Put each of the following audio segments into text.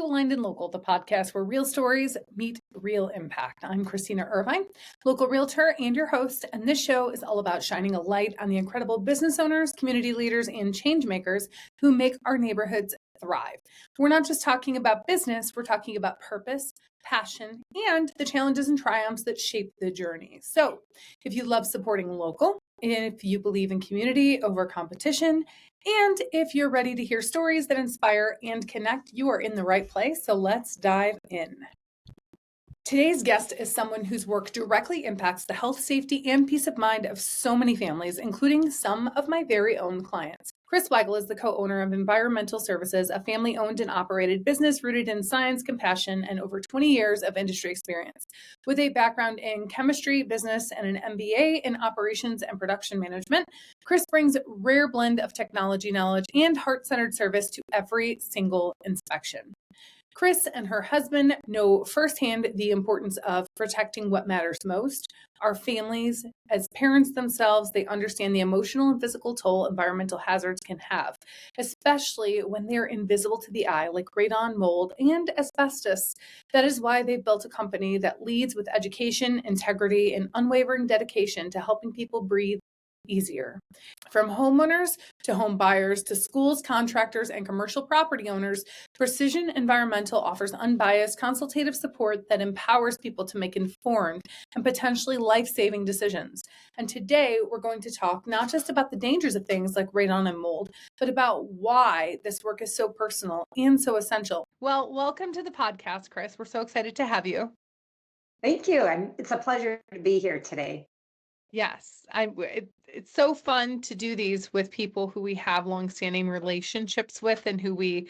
Aligned and Local, the podcast where real stories meet real impact. I'm Christina Irvine, local realtor and your host, and this show is all about shining a light on the incredible business owners, community leaders, and change makers who make our neighborhoods thrive. We're not just talking about business, we're talking about purpose, passion, and the challenges and triumphs that shape the journey. So if you love supporting local, if you believe in community over competition, and if you're ready to hear stories that inspire and connect, you are in the right place. So let's dive in. Today's guest is someone whose work directly impacts the health, safety, and peace of mind of so many families, including some of my very own clients. Kris Weigal is the co-owner of Environmental Services, a family-owned and operated business rooted in science, compassion, and over 20 years of industry experience. With a background in chemistry, business, and an MBA in operations and production management, Kris brings a rare blend of technology knowledge and heart-centered service to every single inspection. Kris and her husband know firsthand the importance of protecting what matters most, our families. As parents themselves, they understand the emotional and physical toll environmental hazards can have, especially when they're invisible to the eye, like radon, mold, and asbestos. That is why they've built a company that leads with education, integrity, and unwavering dedication to helping people breathe easier. From homeowners to home buyers to schools, contractors, and commercial property owners, Precision Environmental offers unbiased consultative support that empowers people to make informed and potentially life-saving decisions. And today we're going to talk not just about the dangers of things like radon and mold, but about why this work is so personal and so essential. Well, welcome to the podcast, Kris. We're so excited to have you. Thank you. It's a pleasure to be here today. Yes, it's so fun to do these with people who we have longstanding relationships with and who we,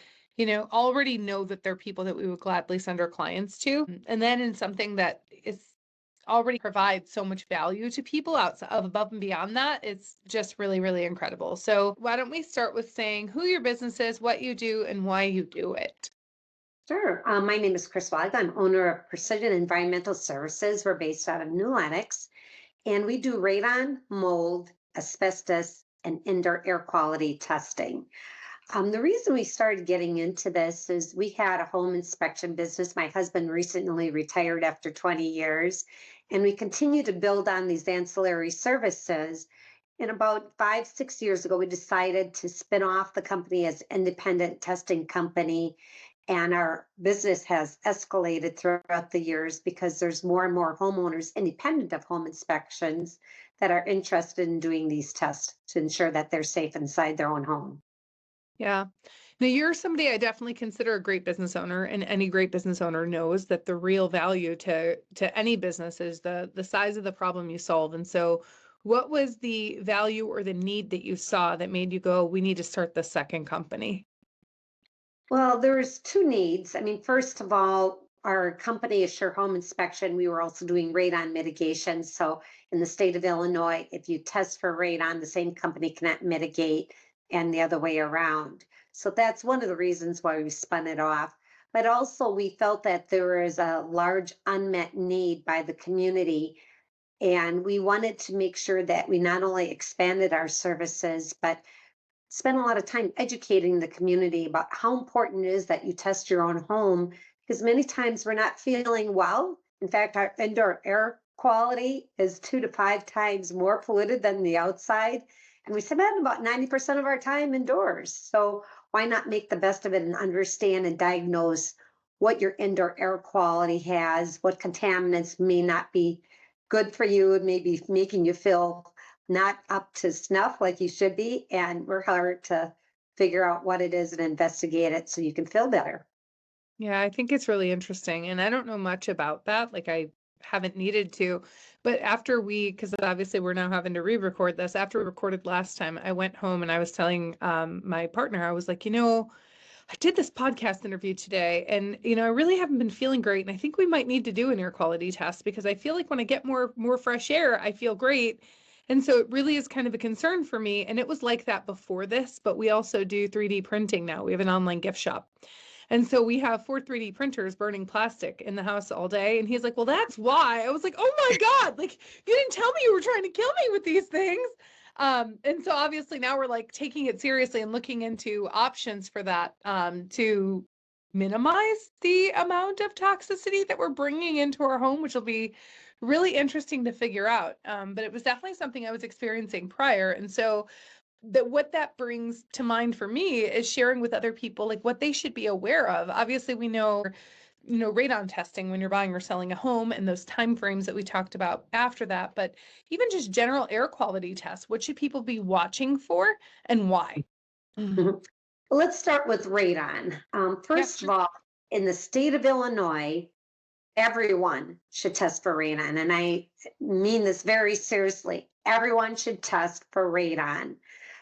already know that they're people that we would gladly send our clients to. And then in something that is already provides so much value to people outside of above and beyond that, it's just really, really incredible. So why don't we start with saying who your business is, what you do, and why you do it? Sure. My name is Kris Weigal. I'm owner of Precision Environmental Services. We're based out of New Lenox, and we do radon, mold, asbestos, and indoor air quality testing. The reason we started getting into this is we had a home inspection business. My husband recently retired after 20 years, and we continue to build on these ancillary services. And about 5, 6 years ago, we decided to spin off the company as independent testing company. And our business has escalated throughout the years because there's more and more homeowners, independent of home inspections, that are interested in doing these tests to ensure that they're safe inside their own home. Yeah. Now you're somebody I definitely consider a great business owner, and any great business owner knows that the real value to any business is the size of the problem you solve. And so what was the value or the need that you saw that made you go, we need to start the second company? Well, there's two needs. First of all, our company Assure Home Inspection, we were also doing radon mitigation. So in the state of Illinois, if you test for radon, the same company cannot mitigate, and the other way around. So that's one of the reasons why we spun it off. But also we felt that there is a large unmet need by the community, and we wanted to make sure that we not only expanded our services, but spend a lot of time educating the community about how important it is that you test your own home, because many times we're not feeling well. In fact, our indoor air quality is 2 to 5 times more polluted than the outside. And we spend about 90% of our time indoors. So why not make the best of it and understand and diagnose what your indoor air quality has, what contaminants may not be good for you, and maybe making you feel not up to snuff like you should be, and work hard to figure out what it is and investigate it so you can feel better. Yeah, I think it's really interesting. And I don't know much about that. Like I haven't needed to, but because obviously we're now having to re-record this, after we recorded last time, I went home and I was telling my partner, I was like, I did this podcast interview today and, I really haven't been feeling great. And I think we might need to do an air quality test because I feel like when I get more fresh air, I feel great. And so it really is kind of a concern for me. And it was like that before this, but we also do 3D printing now. We have an online gift shop. And so we have 4 3D printers burning plastic in the house all day. And he's like, well, that's why. I was like, oh my God, like you didn't tell me you were trying to kill me with these things. And so obviously now we're like taking it seriously and looking into options for that, to minimize the amount of toxicity that we're bringing into our home, which will be really interesting to figure out. But it was definitely something I was experiencing prior. And so that what that brings to mind for me is sharing with other people like what they should be aware of. Obviously, we know, radon testing when you're buying or selling a home and those time frames that we talked about after that, but even just general air quality tests, what should people be watching for and why? Mm. Mhm. Let's start with radon. Yeah, First of sure. all, in the state of Illinois, everyone should test for radon. And I mean this very seriously. Everyone should test for radon.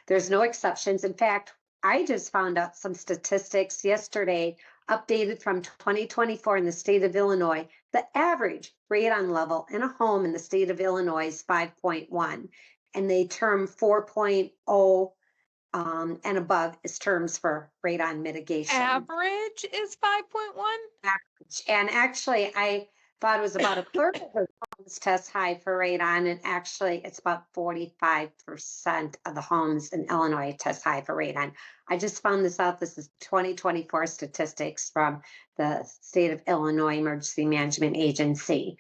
There's no exceptions. In fact, I just found out some statistics yesterday, updated from 2024 in the state of Illinois. The average radon level in a home in the state of Illinois is 5.1, and they term 4.0 and above is terms for radon mitigation. Average is 5.1. Average. And actually, I thought it was about a third of the homes test high for radon, and actually, it's about 45% of the homes in Illinois test high for radon. I just found this out. This is 2024 statistics from the state of Illinois Emergency Management Agency.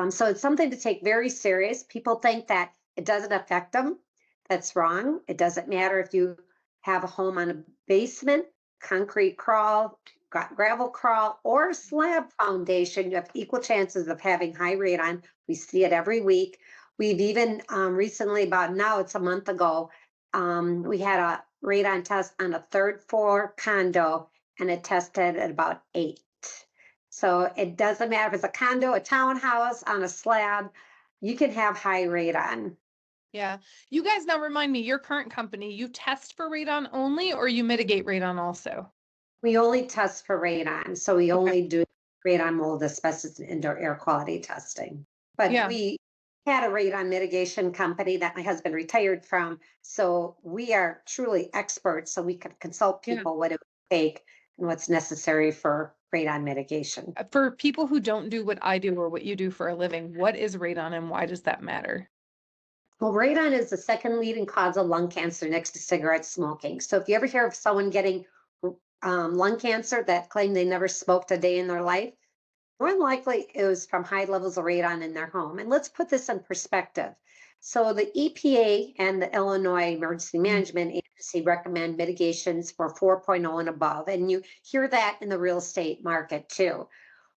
So it's something to take very serious. People think that it doesn't affect them. That's wrong. It doesn't matter if you have a home on a basement, concrete crawl, gravel crawl, or slab foundation. You have equal chances of having high radon. We see it every week. We've even recently, about now, it's a month ago, we had a radon test on a third floor condo, and it tested at about 8. So it doesn't matter if it's a condo, a townhouse, on a slab, you can have high radon. Yeah. You guys now remind me, your current company, you test for radon only or you mitigate radon also? We only test for radon, so we Okay. only do radon, mold, asbestos, and indoor air quality testing. But Yeah. we had a radon mitigation company that my husband retired from, so we are truly experts, so we could consult Yeah. people what it would take and what's necessary for radon mitigation. For people who don't do what I do or what you do for a living, what is radon and why does that matter? Well, radon is the second leading cause of lung cancer next to cigarette smoking. So if you ever hear of someone getting lung cancer that claim they never smoked a day in their life, more than likely it was from high levels of radon in their home. And let's put this in perspective. So the EPA and the Illinois Emergency Mm. Management Agency recommend mitigations for 4.0 and above. And you hear that in the real estate market too.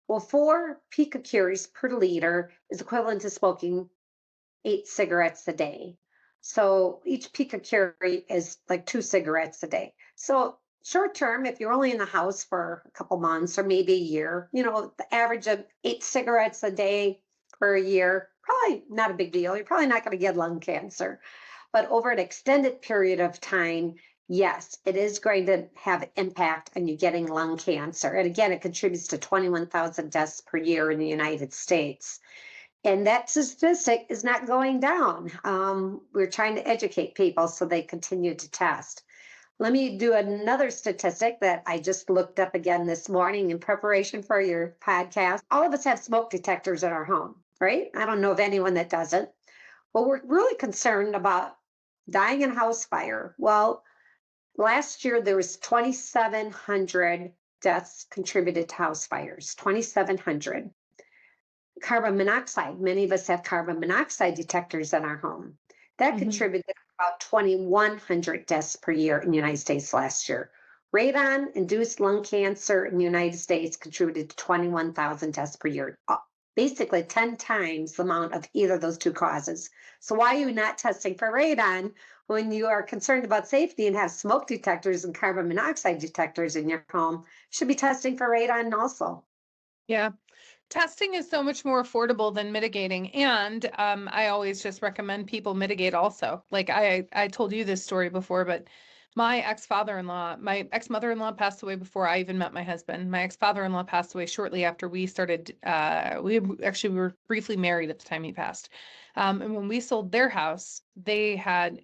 Well, 4 picocuries per liter is equivalent to smoking 8 cigarettes a day. So each picocuri is like 2 cigarettes a day. So short term, if you're only in the house for a couple months or maybe a year, the average of 8 cigarettes a day per year, probably not a big deal. You're probably not going to get lung cancer. But over an extended period of time, yes, it is going to have impact on you getting lung cancer. And again, it contributes to 21,000 deaths per year in the United States. And that statistic is not going down. We're trying to educate people so they continue to test. Let me do another statistic that I just looked up again this morning in preparation for your podcast. All of us have smoke detectors in our home, right? I don't know of anyone that doesn't. Well, we're really concerned about dying in a house fire. Well, last year there was 2,700 deaths contributed to house fires. 2,700. Carbon monoxide. Many of us have carbon monoxide detectors in our home. That Mhm. contributed about 2,100 deaths per year in the United States last year. Radon induced lung cancer in the United States contributed to 21,000 deaths per year, basically 10 times the amount of either of those two causes. So, why are you not testing for radon when you are concerned about safety and have smoke detectors and carbon monoxide detectors in your home? You should be testing for radon also. Yeah. Testing is so much more affordable than mitigating. And I always just recommend people mitigate also. Like I told you this story before, but my ex-father-in-law, my ex-mother-in-law passed away before I even met my husband. My ex-father-in-law passed away shortly after we started, we were briefly married at the time he passed. And when we sold their house, they had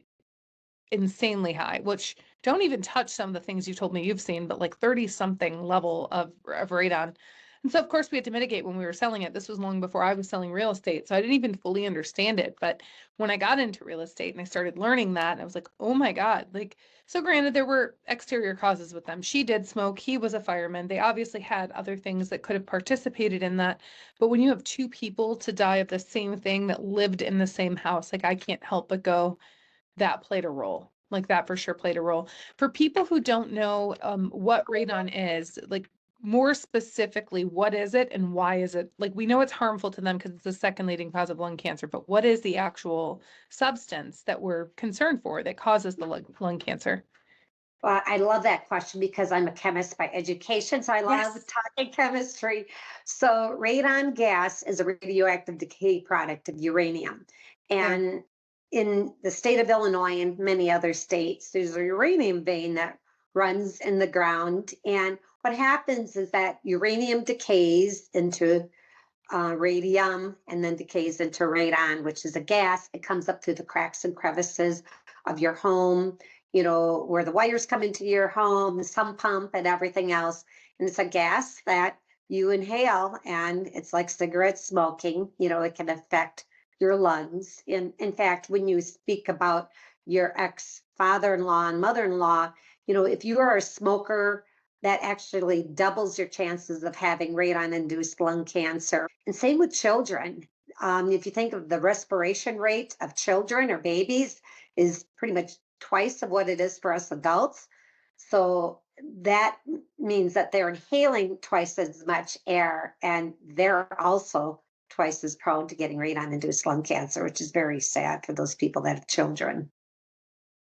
insanely high, which don't even touch some of the things you told me you've seen, but like 30 something level of radon. And so, of course, we had to mitigate when we were selling it. This was long before I was selling real estate. So I didn't even fully understand it. But when I got into real estate and I started learning that, I was like, oh my God. Like, so granted, there were exterior causes with them. She did smoke. He was a fireman. They obviously had other things that could have participated in that. But when you have two people to die of the same thing that lived in the same house, like I can't help but go, that played a role. Like that for sure played a role. For people who don't know what radon is, like more specifically, what is it and why is it? Like we know it's harmful to them because it's the second leading cause of lung cancer, but what is the actual substance that we're concerned for that causes the lung cancer? Well, I love that question because I'm a chemist by education, so I love Yes. talking chemistry. So, radon gas is a radioactive decay product of uranium. Okay. And in the state of Illinois and many other states, there's a uranium vein that runs in the ground. And what happens is that uranium decays into radium and then decays into radon, which is a gas. It comes up through the cracks and crevices of your home, where the wires come into your home, the sump pump, and everything else. And it's a gas that you inhale, and it's like cigarette smoking. It can affect your lungs. In fact, when you speak about your ex father in law and mother in law, if you are a smoker, that actually doubles your chances of having radon induced lung cancer. And same with children. If you think of the respiration rate of children or babies is pretty much twice of what it is for us adults. So that means that they're inhaling twice as much air and they're also twice as prone to getting radon induced lung cancer, which is very sad for those people that have children.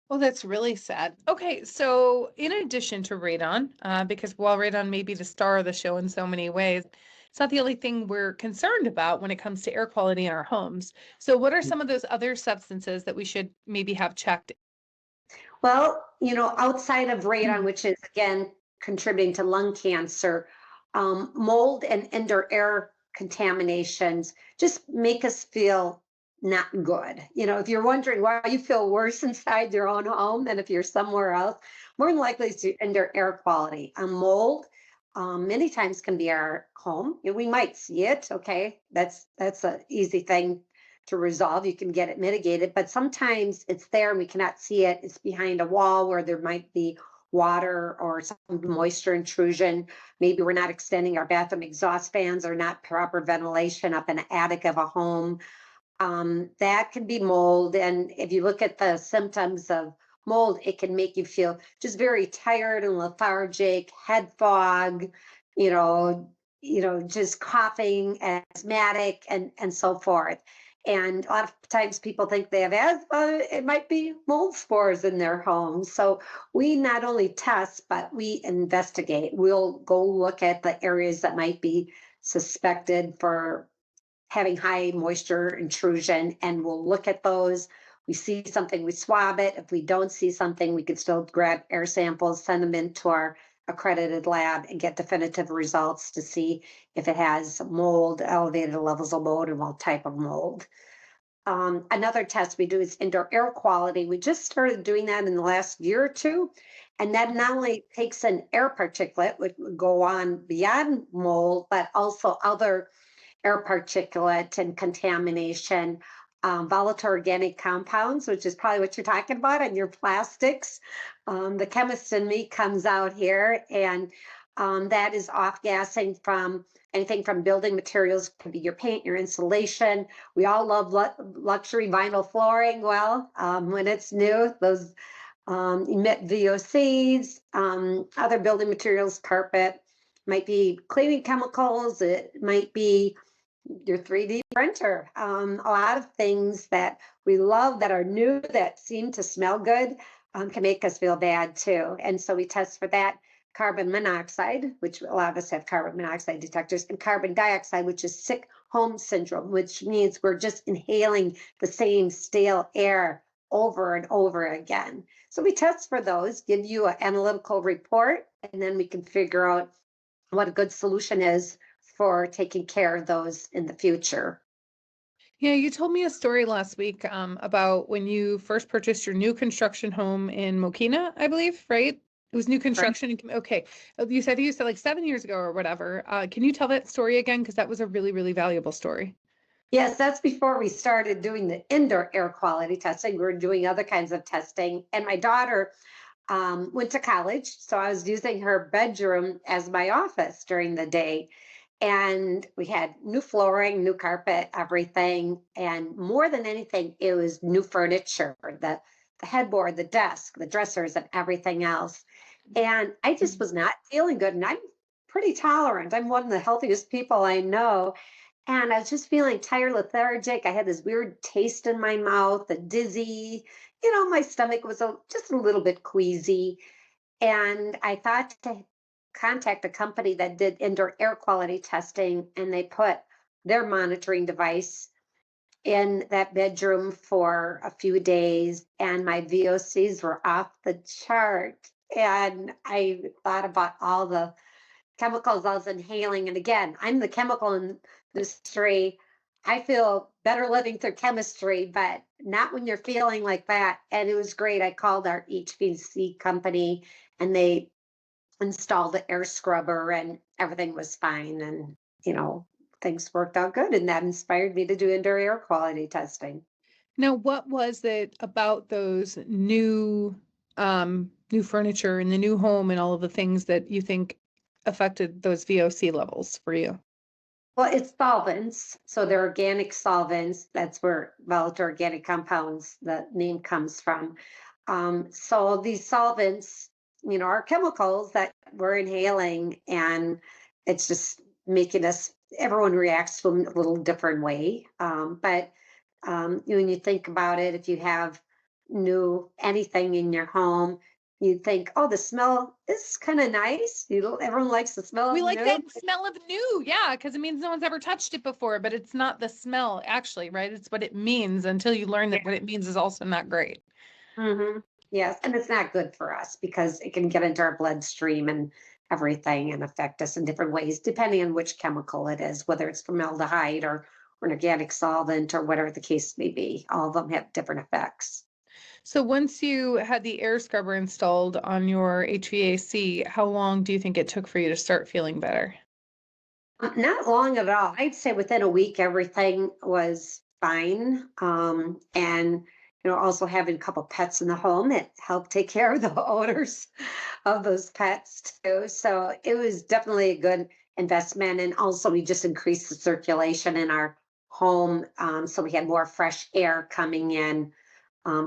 Oh, that's really sad. Okay, so in addition to radon, because while radon may be the star of the show in so many ways, it's not the only thing we're concerned about when it comes to air quality in our homes. So, what are some of those other substances that we should maybe have checked? Well, outside of radon, Mm. which is again contributing to lung cancer, mold and indoor air contaminations just make us feel not good. If you're wondering why you feel worse inside your own home than if you're somewhere else, more than likely it's your indoor air quality. Mold many times can be our home. We might see it. Okay, that's an easy thing to resolve. You can get it mitigated, but sometimes it's there and we cannot see it. It's behind a wall where there might be water or some moisture intrusion. Maybe we're not extending our bathroom exhaust fans or not proper ventilation up in the attic of a home. That can be mold. And if you look at the symptoms of mold, it can make you feel just very tired and lethargic, head fog, you know, just coughing, asthmatic, and so forth. And a lot of times people think they have asthma, it might be mold spores in their home. So we not only test, but we investigate. We'll go look at the areas that might be suspected for having high moisture intrusion, and we'll look at those. We see something, we swab it. If we don't see something, we can still grab air samples, send them into our accredited lab and get definitive results to see if it has mold, elevated levels of mold, and what type of mold. Another test we do is indoor air quality. We just started doing that in the last year or two. And that not only takes an air particulate, which would go on beyond mold, but also other air particulate and contamination, volatile organic compounds, which is probably what you're talking about, and your plastics. The chemist in me comes out here, and that is off gassing from anything from building materials, could be your paint, your insulation. We all love luxury vinyl flooring. Well, when it's new, those emit VOCs, other building materials, carpet, might be cleaning chemicals, it might be your 3D printer. A lot of things that we love that are new that seem to smell good can make us feel bad too. And so we test for that carbon monoxide, which a lot of us have carbon monoxide detectors, and carbon dioxide, which is sick home syndrome, which means we're just inhaling the same stale air over and over again. So we test for those, give you an analytical report, and then we can figure out what a good solution is for taking care of those in the future. Yeah, you told me a story last week about when you first purchased your new construction home in Mokina, I believe, right? It was new Right. construction. Okay. You said like 7 years ago or whatever. Can you tell that story again? Because that was a really, really valuable story. Yes, that's before we started doing the indoor air quality testing. We were doing other kinds of testing. And my daughter went to college. So I was using her bedroom as my office during the day. And we had new flooring, new carpet, everything. And more than anything, it was new furniture, the headboard, the desk, the dressers, and everything else. And I just Mhm. was not feeling good. And I'm pretty tolerant. I'm one of the healthiest people I know. And I was just feeling tired, lethargic. I had this weird taste in my mouth, a dizzy. My stomach was just a little bit queasy. And I thought to contact a company that did indoor air quality testing, and they put their monitoring device in that bedroom for a few days, and my VOCs were off the chart. And I thought about all the chemicals I was inhaling. And again, I'm the chemical industry. I feel better living through chemistry, but not when you're feeling like that. And it was great. I called our HVAC company and they installed the air scrubber and everything was fine. And, things worked out good. And that inspired me to do indoor air quality testing. Now, what was it about those new furniture and the new home and all of the things that you think affected those VOC levels for you? Well, it's solvents. So they're organic solvents. That's where volatile organic compounds, the name comes from. So these solvents, are chemicals that we're inhaling, and it's just making us, everyone reacts to them a little different way. But when you think about it, if you have new anything in your home, you think, oh, the smell is kind of nice. Everyone likes the smell We of like new. that smell of new, yeah, because it means no one's ever touched it before, but it's not the smell, actually, right? It's what it means until you learn that what it means is also not great. Hmm. Yes, and it's not good for us because it can get into our bloodstream and everything and affect us in different ways, depending on which chemical it is, whether it's formaldehyde or an organic solvent or whatever the case may be. All of them have different effects. So once you had the air scrubber installed on your HVAC, how long do you think it took for you to start feeling better? Not long at all. I'd say within a week, everything was fine. And also having a couple pets in the home, it helped take care of the odors of those pets too. So it was definitely a good investment. And also, we just increased the circulation in our home, so we had more fresh air coming in,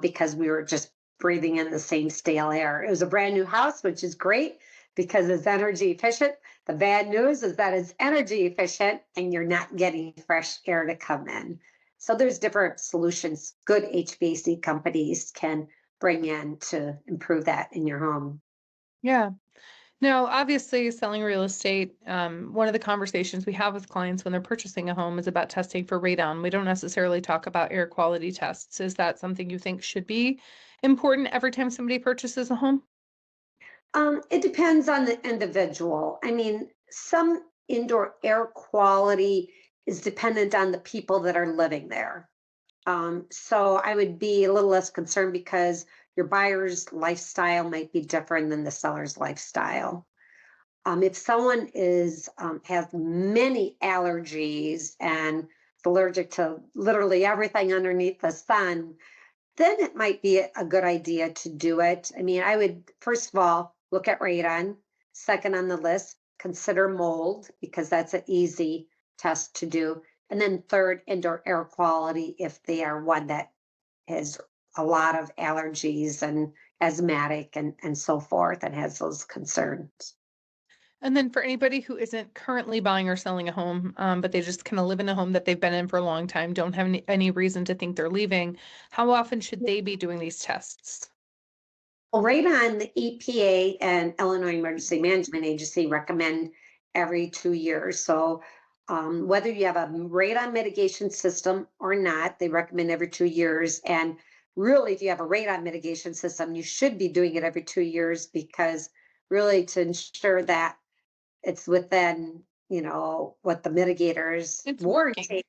because we were just breathing in the same stale air. It was a brand new house, which is great because it's energy efficient. The bad news is that it's energy efficient and you're not getting fresh air to come in. So there's different solutions good HVAC companies can bring in to improve that in your home. Yeah. Now, obviously, selling real estate, one of the conversations we have with clients when they're purchasing a home is about testing for radon. We don't necessarily talk about air quality tests. Is that something you think should be important every time somebody purchases a home? It depends on the individual. I mean, some indoor air quality is dependent on the people that are living there. So I would be a little less concerned because your buyer's lifestyle might be different than the seller's lifestyle. If someone has many allergies and is allergic to literally everything underneath the sun, then it might be a good idea to do it. I mean, I would first of all look at radon. Second on the list, consider mold because that's an easy test to do. And then third, indoor air quality if they are one that has a lot of allergies and asthmatic and so forth and has those concerns. And then for anybody who isn't currently buying or selling a home, but they just kind of live in a home that they've been in for a long time, don't have any reason to think they're leaving, how often should they be doing these tests? Well, radon, the EPA and Illinois Emergency Management Agency recommend every 2 years. So whether you have a radon mitigation system or not, they recommend every 2 years. And really, if you have a radon mitigation system, you should be doing it every 2 years because really to ensure that it's within, what the mitigators It's working. warranty.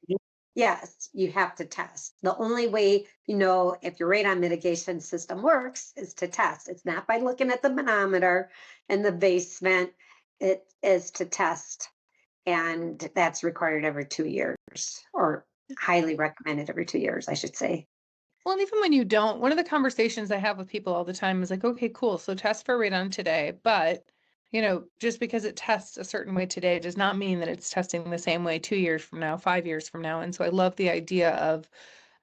Yes, you have to test. The only way you know if your radon mitigation system works is to test. It's not by looking at the manometer in the basement. It is to test. And that's required every 2 years, or highly recommended every 2 years, I should say. Well, and even when you don't, one of the conversations I have with people all the time is like, okay, cool. So test for radon today, but just because it tests a certain way today does not mean that it's testing the same way 2 years from now, 5 years from now. And so I love the idea of,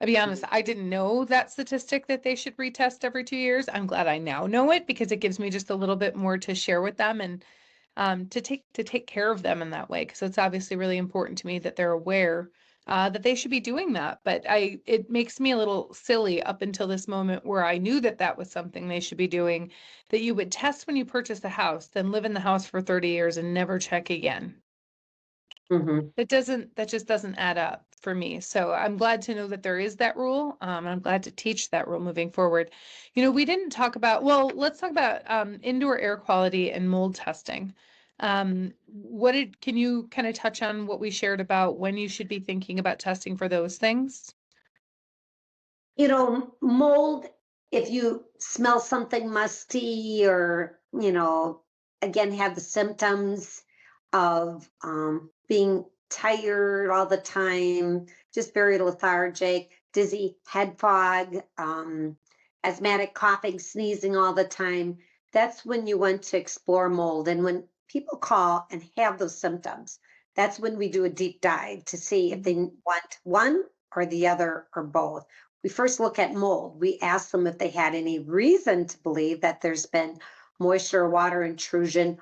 I'll be honest, I didn't know that statistic that they should retest every 2 years. I'm glad I now know it because it gives me just a little bit more to share with them and to take care of them in that way, because it's obviously really important to me that they're aware that they should be doing that. But it makes me a little silly up until this moment where I knew that that was something they should be doing, that you would test when you purchase a house, then live in the house for 30 years and never check again. Hmm. That just doesn't add up for me. So I'm glad to know that there is that rule. And I'm glad to teach that rule moving forward. We didn't talk about, well, let's talk about indoor air quality and mold testing. Can you kind of touch on what we shared about when you should be thinking about testing for those things? Mold, if you smell something musty or, again, have the symptoms of being tired all the time, just very lethargic, dizzy, head fog, asthmatic coughing, sneezing all the time, that's when you want to explore mold. And when people call and have those symptoms, that's when we do a deep dive to see if they want one or the other or both. We first look at mold. We ask them if they had any reason to believe that there's been moisture or water intrusion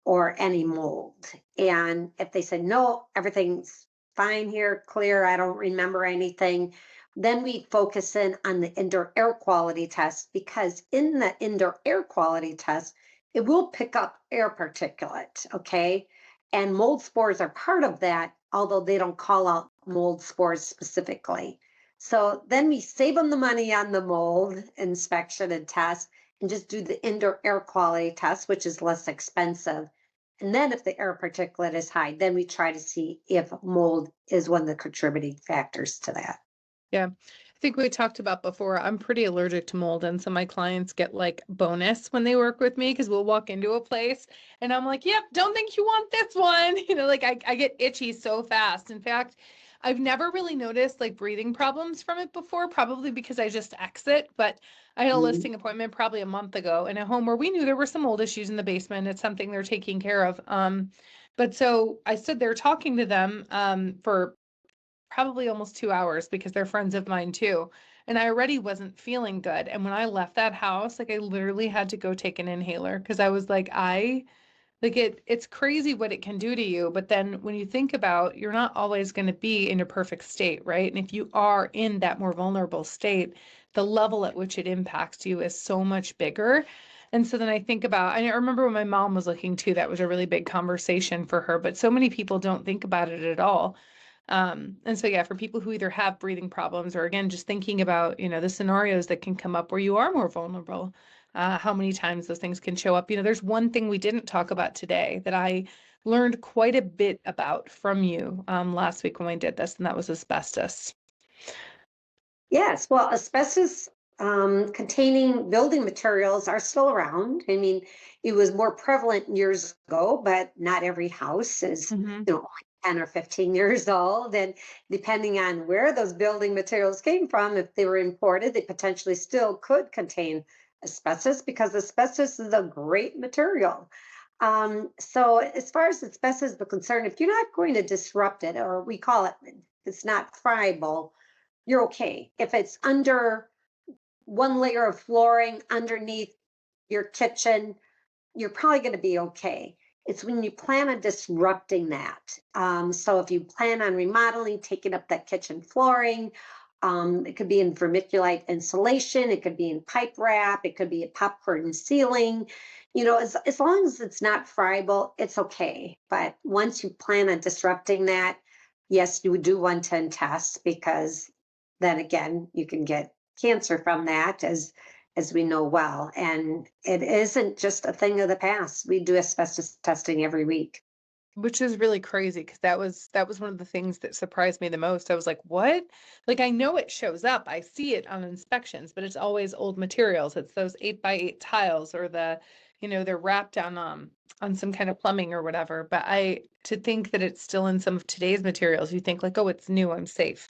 or any mold. And if they said, no, everything's fine here, clear, I don't remember anything, then we focus in on the indoor air quality test, because in the indoor air quality test, it will pick up air particulate, okay? And mold spores are part of that, although they don't call out mold spores specifically. So then we save them the money on the mold inspection and test and just do the indoor air quality test, which is less expensive. And then if the air particulate is high, then we try to see if mold is one of the contributing factors to that. Yeah. I think we talked about before, I'm pretty allergic to mold, and so my clients get like bonus when they work with me because we'll walk into a place and I'm like, yep, don't think you want this one. Like I get itchy so fast. In fact, I've never really noticed like breathing problems from it before, probably because I just exit. But I had a Mhm. listing appointment probably a month ago in a home where we knew there were some mold issues in the basement. It's something they're taking care of. But so I stood there talking to them for probably almost 2 hours because they're friends of mine too. And I already wasn't feeling good. And when I left that house, like I literally had to go take an inhaler because I was like, it's crazy what it can do to you. But then when you think about, you're not always going to be in a perfect state, right? And if you are in that more vulnerable state, the level at which it impacts you is so much bigger. And so then I think about, I remember when my mom was looking too, that was a really big conversation for her, but so many people don't think about it at all. And so, yeah, for people who either have breathing problems or again, just thinking about, the scenarios that can come up where you are more vulnerable, how many times those things can show up. There's one thing we didn't talk about today that I learned quite a bit about from you last week when we did this, and that was asbestos. Yes, well, asbestos containing building materials are still around. I mean, it was more prevalent years ago, but not every house is, Hmm. only 10 or 15 years old. And depending on where those building materials came from, if they were imported, they potentially still could contain asbestos, because asbestos is a great material. So, as far as asbestos is concerned, if you're not going to disrupt it, or we call it, it's not friable, you're okay. If it's under one layer of flooring underneath your kitchen, you're probably going to be okay. It's when you plan on disrupting that. So if you plan on remodeling, taking up that kitchen flooring, it could be in vermiculite insulation, it could be in pipe wrap, it could be a pop curtain ceiling. As long as it's not friable, it's okay. But once you plan on disrupting that, yes, you do want to test, because then again, you can get cancer from that, as we know well. And it isn't just a thing of the past. We do asbestos testing every week. Which is really crazy because that was one of the things that surprised me the most. I was like, "What?" Like I know it shows up. I see it on inspections, but it's always old materials. It's those 8x8 tiles or they're wrapped on some kind of plumbing or whatever. But I to think that it's still in some of today's materials, you think like, "Oh, it's new, I'm safe."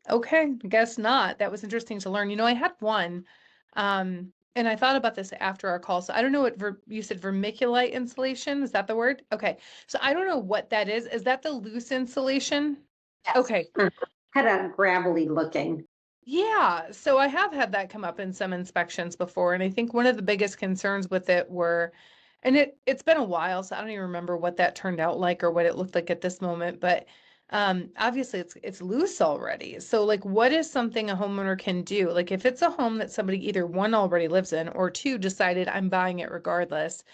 Okay, guess not. That was interesting to learn. I had one, and I thought about this after our call. So I don't know what you said vermiculite insulation. Is that the word? Okay. So I don't know what that is. Is that the loose insulation? Yes. Okay. Kind of gravelly looking. Yeah, so I have had that come up in some inspections before, and I think one of the biggest concerns with it were, and it's been a while, so I don't even remember what that turned out like or what it looked like at this moment, but obviously it's loose already. So like what is something a homeowner can do? Like if it's a home that somebody either one already lives in or two decided I'm buying it regardless,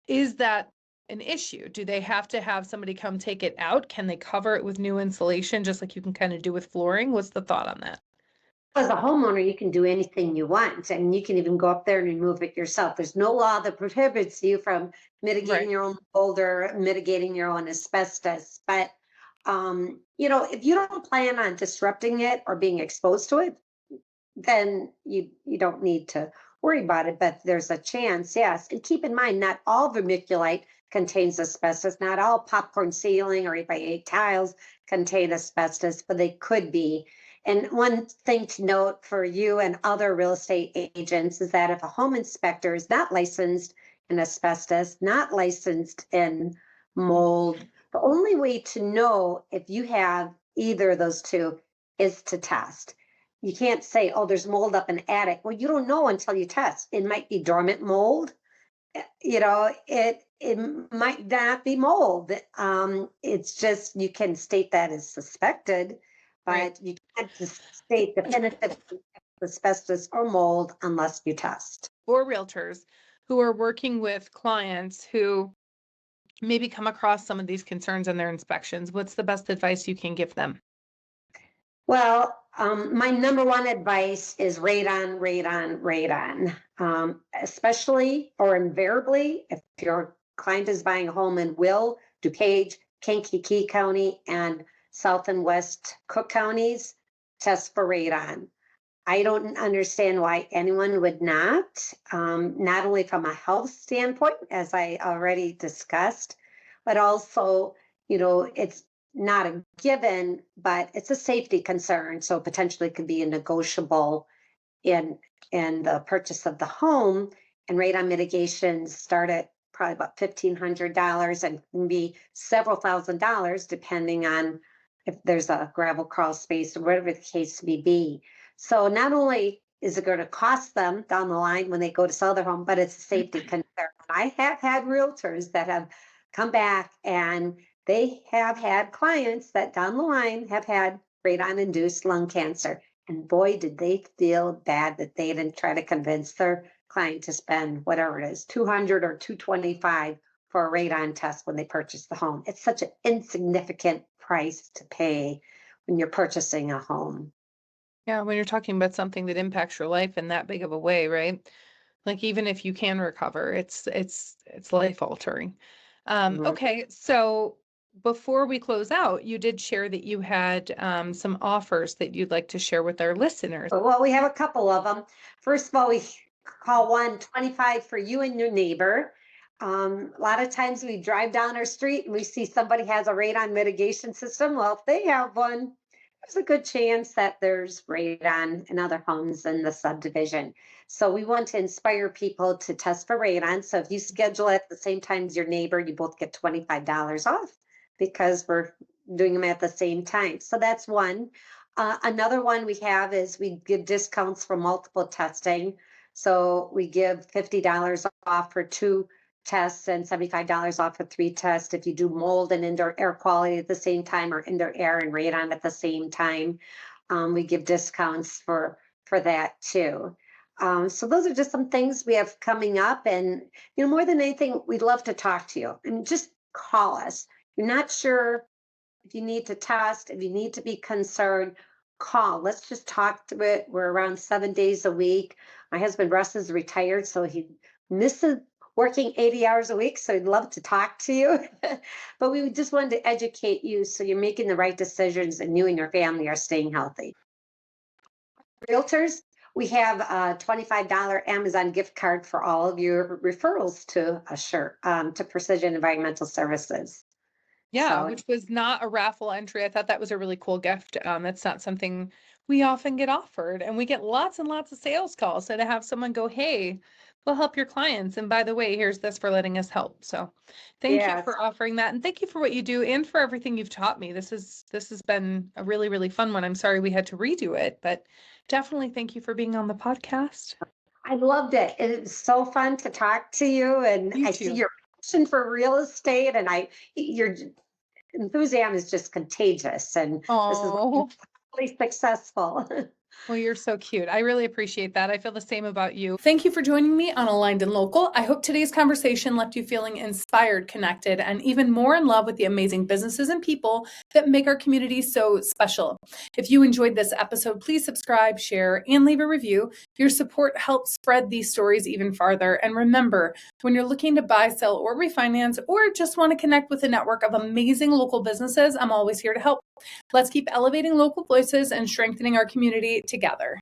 is that an issue? Do they have to have somebody come take it out? Can they cover it with new insulation just like you can kind of do with flooring? What's the thought on that? As a homeowner, you can do anything you want, and you can even go up there and remove it yourself. There's no law that prohibits you from mitigating Right. your own mold or mitigating your own asbestos. But if you don't plan on disrupting it or being exposed to it, then you don't need to worry about it. But there's a chance, yes. And keep in mind, not all vermiculite contains asbestos. Not all popcorn ceiling or 8x8 tiles contain asbestos, but they could be. And one thing to note for you and other real estate agents is that if a home inspector is not licensed in asbestos, not licensed in mold, the only way to know if you have either of those two is to test. You can't say, oh, there's mold up in the attic. Well, you don't know until you test. It might be dormant mold. It might not be mold. It's just you can state that as suspected, Right. but you can't just state definitive asbestos or mold unless you test. Or realtors who are working with clients who maybe come across some of these concerns in their inspections. What's the best advice you can give them? Well, my number one advice is radon, radon, radon. Especially or invariably, if your client is buying a home in Will, DuPage, Kankakee County, and South and West Cook counties, test for radon. I don't understand why anyone would not only from a health standpoint, as I already discussed, but also, it's not a given, but it's a safety concern. So potentially could be a negotiable in the purchase of the home. And radon mitigations start at probably about $1,500 and can be several $1,000s depending on if there's a gravel crawl space or whatever the case may be. So not only is it going to cost them down the line when they go to sell their home, but it's a safety concern. I have had realtors that have come back and they have had clients that down the line have had radon induced lung cancer. And boy, did they feel bad that they didn't try to convince their client to spend whatever it is, 200 or 225 for a radon test when they purchase the home. It's such an insignificant price to pay when you're purchasing a home. Yeah, when you're talking about something that impacts your life in that big of a way, right? Like even if you can recover, it's life altering. Mhm. Okay, so before we close out, you did share that you had some offers that you'd like to share with our listeners. Well, we have a couple of them. First of all, we call one 25 for you and your neighbor. A lot of times we drive down our street and we see somebody has a radon mitigation system. Well, if they have one, there's a good chance that there's radon in other homes in the subdivision. So we want to inspire people to test for radon. So if you schedule it at the same time as your neighbor, you both get $25 off because we're doing them at the same time. So that's one. Another one we have is we give discounts for multiple testing. So we give $50 off for two tests and $75 off for three tests if you do mold and indoor air quality at the same time or indoor air and radon at the same time. We give discounts for that too. So those are just some things we have coming up. And more than anything, we'd love to talk to you and just call us. You're not sure if you need to test, if you need to be concerned, call. Let's just talk through it. We're around 7 days a week. My husband Russ is retired, so he misses working 80 hours a week, so we'd love to talk to you. But we just wanted to educate you so you're making the right decisions and you and your family are staying healthy. Realtors, we have a $25 Amazon gift card for all of your referrals to Assure, to Precision Environmental Services. Yeah, So which was not a raffle entry. I thought that was a really cool gift. That's not something we often get offered, and we get lots and lots of sales calls. So to have someone go, "Hey, we'll help your clients, and by the way, here's this for letting us help." So, thank you yeah, for offering that, and thank you for what you do and for everything you've taught me. This has been a really, really fun one. I'm sorry we had to redo it, but definitely thank you for being on the podcast. I loved it. It's so fun to talk to you, and You I see too. your passion for real estate, and your enthusiasm is just contagious, and this is why you're Oh. really successful. Well, you're so cute. I really appreciate that. I feel the same about you. Thank you for joining me on Aligned and Local. I hope today's conversation left you feeling inspired, connected, and even more in love with the amazing businesses and people that make our community so special. If you enjoyed this episode, please subscribe, share, and leave a review. Your support helps spread these stories even farther. And remember, when you're looking to buy, sell, or refinance, or just want to connect with a network of amazing local businesses, I'm always here to help. Let's keep elevating local voices and strengthening our community together.